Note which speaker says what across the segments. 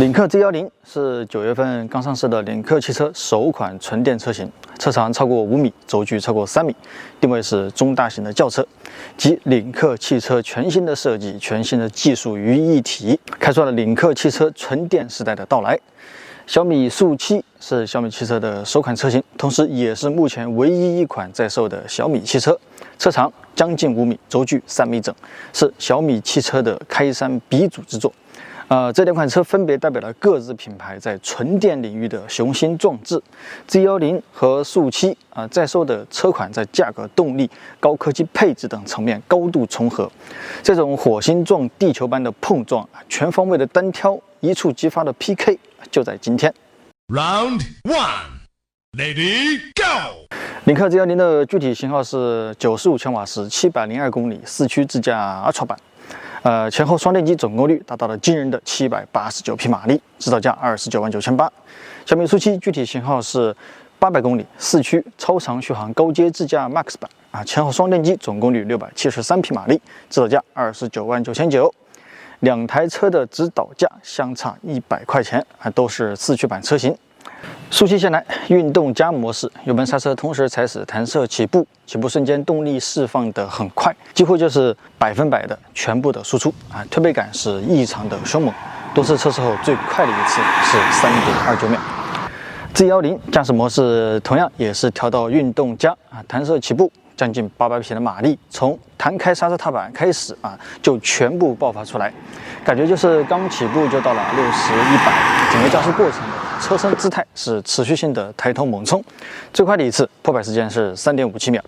Speaker 1: 领克 Z10是9月份刚上市的领克汽车首款纯电车型，车长超过5米，轴距超过3米，定位是中大型的轿车，集领克汽车全新的设计、全新的技术于一体，开创了领克汽车纯电时代的到来。小米速7是小米汽车的首款车型，同时也是目前唯一一款在售的小米汽车，车长将近5米，轴距3米整，是小米汽车的开山鼻祖之作。这两款车分别代表了各自品牌在纯电领域的雄心壮志。Z10和速7在售的车款在价格、动力、高科技配置等层面高度重合。这种火星撞地球般的碰撞，全方位的单挑，一触即发的 PK 就在今天。
Speaker 2: Round 1 Ready Go！
Speaker 1: 领克 Z10的具体型号是95千瓦时702公里四驱自驾 Ultra 版。前后双电机总功率达到了惊人的789匹马力，指导价299800。小米速7具体型号是800公里四驱超长续航高阶自驾 Max 版前后双电机总功率673匹马力，指导价299900。两台车的指导价相差100块钱都是四驱版车型。速7先来运动加模式，油门刹车同时踩死，弹射起步，起步瞬间动力释放得很快，几乎就是100%的全部的输出推背感是异常的凶猛，多次测试后最快的一次是3.29秒。Z10驾驶模式同样也是调到运动加弹射起步，将近800匹的马力，从弹开刹车踏板开始就全部爆发出来，感觉就是刚起步就到了60、100，整个驾驶过程车身姿态是持续性的抬头猛冲，最快的一次破百时间是3.57秒。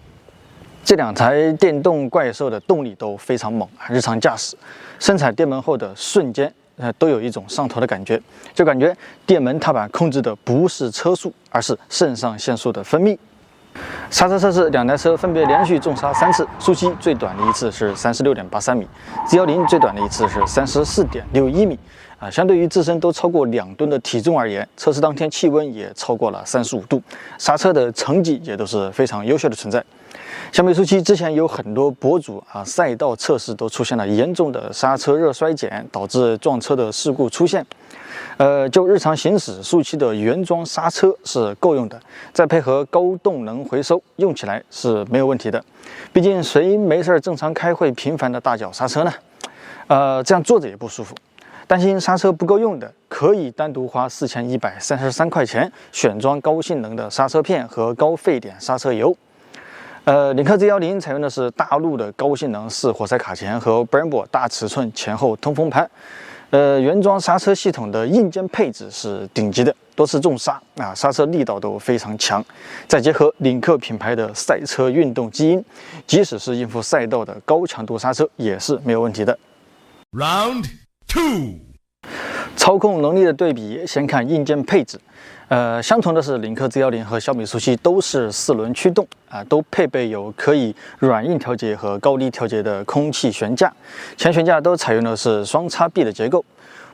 Speaker 1: 这两台电动怪兽的动力都非常猛，日常驾驶深踩电门后的瞬间都有一种上头的感觉，就感觉电门踏板控制的不是车速，而是肾上腺素的分泌。刹车测试，两台车分别连续重刹3次，速7最短的一次是36.83米，Z10最短的一次是34.61米。相对于自身都超过2吨的体重而言，测试当天气温也超过了35度，刹车的成绩也都是非常优秀的存在。小米速7之前有很多博主赛道测试都出现了严重的刹车热衰减，导致撞车的事故出现。就日常行驶，速7的原装刹车是够用的，再配合高动能回收，用起来是没有问题的。毕竟谁没事正常开会频繁的大脚刹车呢？这样坐着也不舒服。担心刹车不够用的，可以单独花4133块钱选装高性能的刹车片和高沸点刹车油。领克 Z10采用的是大陆的高性能4活塞卡钳和 Brembo 大尺寸前后通风盘。原装刹车系统的硬件配置是顶级的，多次重刹刹车力道都非常强。再结合领克品牌的赛车运动基因，即使是应付赛道的高强度刹车也是没有问题的。
Speaker 2: Round 2。
Speaker 1: 操控能力的对比，先看硬件配置。相同的是，领克 Z10和小米速7都是4轮驱动都配备有可以软硬调节和高低调节的空气悬架，前悬架都采用的是双叉臂的结构。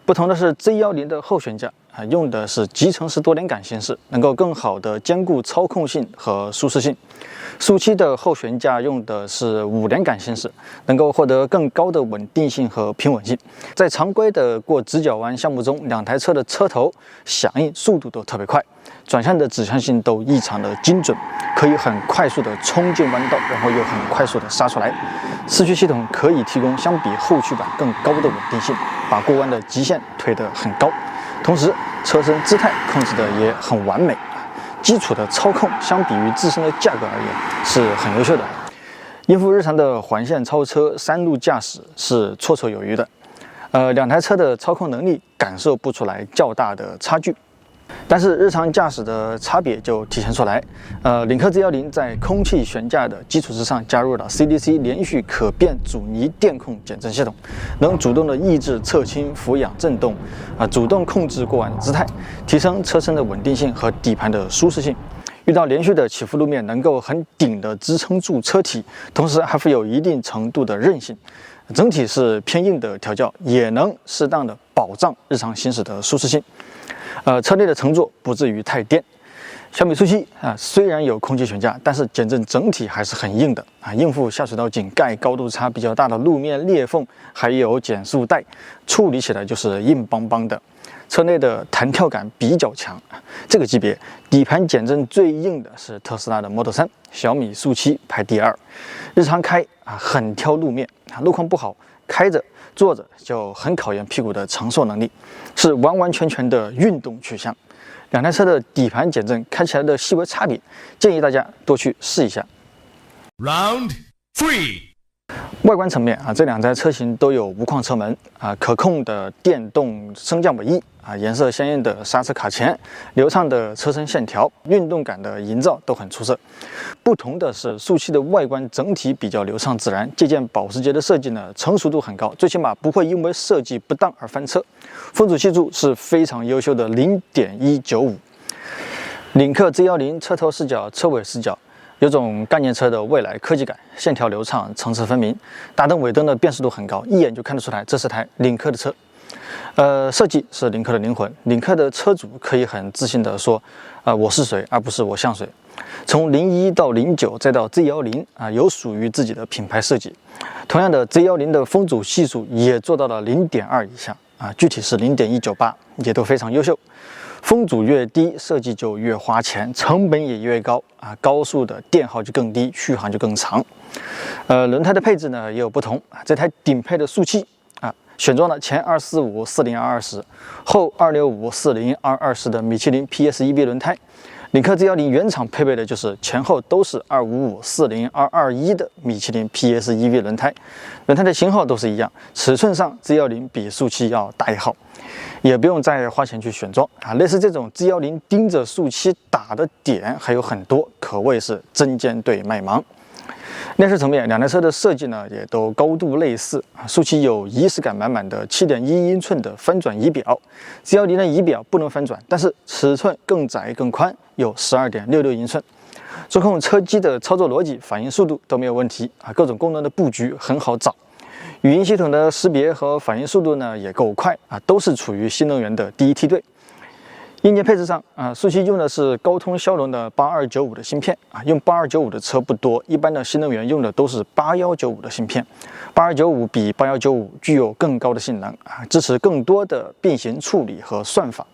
Speaker 1: 不同的是 Z10的后悬架用的是集成式多连杆形式，能够更好的兼顾操控性和舒适性。速7的后悬架用的是5连杆形式，能够获得更高的稳定性和平稳性。在常规的过直角弯项目中，两台车的车头响应速度都特别快，转向的指向性都异常的精准，可以很快速的冲进弯道，然后又很快速的刹出来。四驱系统可以提供相比后驱版更高的稳定性，把过弯的极限推得很高，同时车身姿态控制的也很完美。基础的操控相比于自身的价格而言是很优秀的，应付日常的环线超车、山路驾驶是绰绰有余的。两台车的操控能力感受不出来较大的差距，但是日常驾驶的差别就体现出来。领克 Z10在空气悬架的基础之上加入了 CDC 连续可变阻尼电控减震系统，能主动的抑制侧倾、俯仰震动，主动控制过弯的姿态，提升车身的稳定性和底盘的舒适性。遇到连续的起伏路面，能够很顶的支撑住车体，同时还富有一定程度的韧性。整体是偏硬的调教，也能适当的保障日常行驶的舒适性。车内的乘坐不至于太颠。小米速7虽然有空气悬架，但是减震整体还是很硬的应付下水道井盖高度差比较大的路面裂缝，还有减速带，处理起来就是硬邦邦的。车内的弹跳感比较强。这个级别底盘减震最硬的是特斯拉的 Model 3，小米速7排第2。日常开很挑路面，路况不好，开着坐着就很考验屁股的承受能力，是完完全全的运动取向。两台车的底盘减震开起来的细微差别，建议大家多去试一下。
Speaker 2: Round 3.
Speaker 1: 外观层面这两台车型都有无框车门可控的电动升降尾翼颜色鲜艳的刹车卡钳，流畅的车身线条，运动感的营造都很出色。不同的是，速7的外观整体比较流畅自然，借鉴保时捷的设计呢，成熟度很高，最起码不会因为设计不当而翻车。风阻系数是非常优秀的 0.195。领克 Z10 车头视角、车尾视角。有种概念车的未来科技感，线条流畅，层次分明。大灯尾灯的辨识度很高，一眼就看得出来这是台领克的车。设计是领克的灵魂，领克的车主可以很自信地说，我是谁，而不是我像谁。从01到09再到 Z10有属于自己的品牌设计。同样的 ，Z10的风阻系数也做到了0.2以下具体是0.198，也都非常优秀。风阻越低，设计就越花钱，成本也越高高速的电耗就更低，续航就更长。轮胎的配置呢也有不同这台顶配的速7选装了前245 40R20，后265 40R20的米其林 PS1B 轮胎。领克 Z10 原厂配备的就是前后都是255 40R21的米其林 PS1B 轮胎，轮胎的型号都是一样，尺寸上 Z10 比速7要大1号。也不用再花钱去选装类似这种 Z10 盯着速7打的点还有很多，可谓是针尖对麦芒。内饰层面，两台车的设计呢也都高度类似速7有仪式感满满的 7.1 英寸的翻转仪表 ，Z10 的仪表不能翻转，但是尺寸更窄更宽，有 12.66 英寸。中控车机的操作逻辑、反应速度都没有问题各种功能的布局很好找。语音系统的识别和反应速度呢也够快都是处于新能源的第一梯队。硬件配置上速7用的是高通骁龙的8295的芯片用8295的车不多，一般的新能源用的都是8195的芯片。8295比8195具有更高的性能支持更多的并行处理和算法。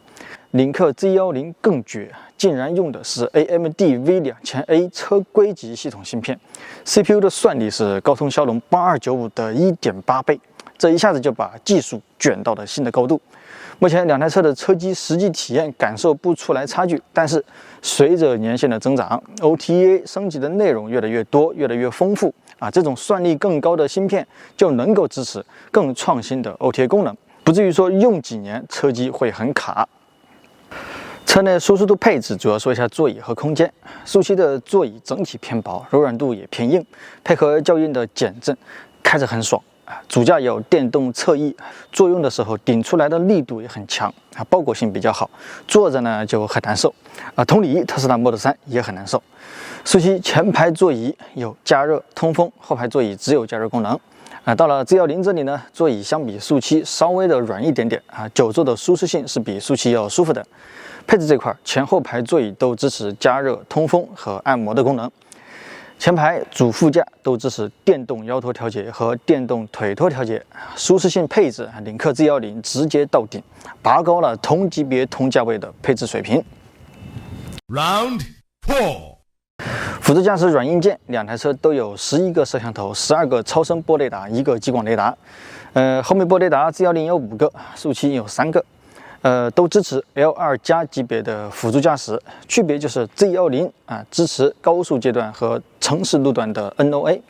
Speaker 1: 领克 Z10 更绝，竟然用的是 AMD V2000A 车规级系统芯片 ，CPU 的算力是高通骁龙8295的 1.8倍，这一下子就把技术卷到了新的高度。目前两台车的车机实际体验感受不出来差距，但是随着年限的增长 ，OTA 升级的内容越来越多，越来越丰富这种算力更高的芯片就能够支持更创新的 OTA 功能，不至于说用几年车机会很卡。车内舒适度配置主要说一下座椅和空间。速7的座椅整体偏薄，柔软度也偏硬，配合较硬的减震，开着很爽。主驾有电动侧翼，作用的时候顶出来的力度也很强包裹性比较好，坐着呢就很难受同理，特斯拉 Model 3也很难受。速7前排座椅有加热、通风，后排座椅只有加热功能。到了 Z10 这里呢，座椅相比速7稍微的软一点点久坐的舒适性是比速7要舒服的。配置这块，前后排座椅都支持加热、通风和按摩的功能。前排主副驾都支持电动腰托调节和电动腿托调节，舒适性配置领克 Z10 直接到顶，拔高了同级别同价位的配置水平。
Speaker 2: Round 4.
Speaker 1: 辅助驾驶软硬件，两台车都有11个摄像头、12个超声波雷达、1个激光雷达。后面波雷达 Z10 有5个，速7有3个。都支持 L2+ 级别的辅助驾驶，区别就是 Z10 支持高速阶段和城市路段的 NOA，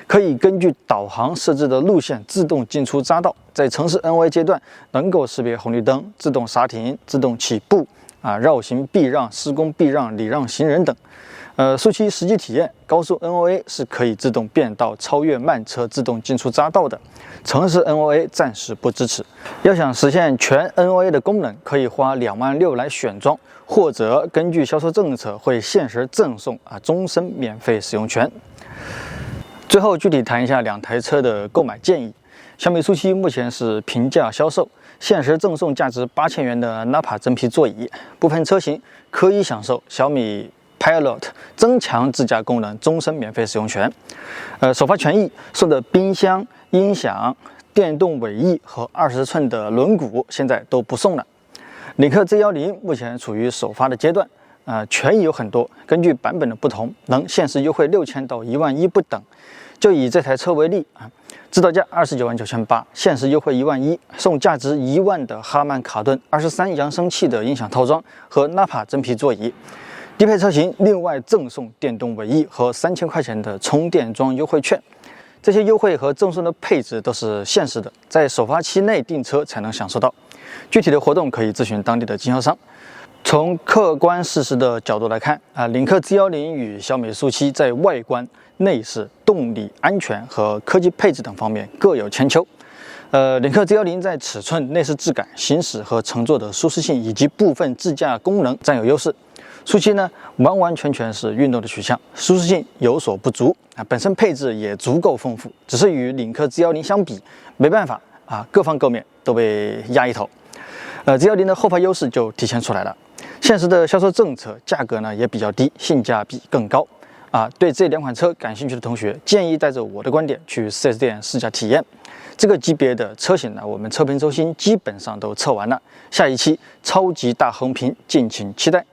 Speaker 1: 可以根据导航设置的路线自动进出匝道，在城市 NOA 阶段能够识别红绿灯、自动刹停、自动起步绕行避让、施工避让、礼让行人等。速7实际体验，高速 NOA 是可以自动变道、超越慢车、自动进出匝道的，城市 NOA 暂时不支持。要想实现全 NOA 的功能，可以花2万6来选装，或者根据销售政策会限时赠送终身免费使用权。最后具体谈一下两台车的购买建议。小米速7目前是平价销售，限时赠送价值8000元的 Nappa 真皮座椅，部分车型可以享受小米Pilot 增强自驾功能终身免费使用权。首发权益送的冰箱、音响、电动尾翼和20寸的轮毂现在都不送了。领克 Z10目前处于首发的阶段，权益有很多，根据版本的不同，能限时优惠6000到11000不等。就以这台车为例指导价299800，限时优惠11000，送价值1万的哈曼卡顿23扬声器的音响套装和纳帕真皮座椅。低配车型另外赠送电动尾翼和3000块钱的充电桩优惠券。这些优惠和赠送的配置都是限时的，在首发期内订车才能享受到。具体的活动可以咨询当地的经销商。从客观事实的角度来看，领克 Z10与小米SU7在外观、内饰、动力、安全和科技配置等方面各有千秋。领克 Z10在尺寸、内饰质感、行驶和乘坐的舒适性以及部分自驾功能占有优势。SU7呢，完完全全是运动的取向，舒适性有所不足本身配置也足够丰富，只是与领克 Z10相比，没办法各方各面都被压一头。Z10的后发优势就体现出来了。现实的销售政策，价格呢也比较低，性价比更高。对这两款车感兴趣的同学，建议带着我的观点去 4S 店试驾体验。这个级别的车型呢，我们测评中心基本上都测完了。下一期超级大横评，敬请期待。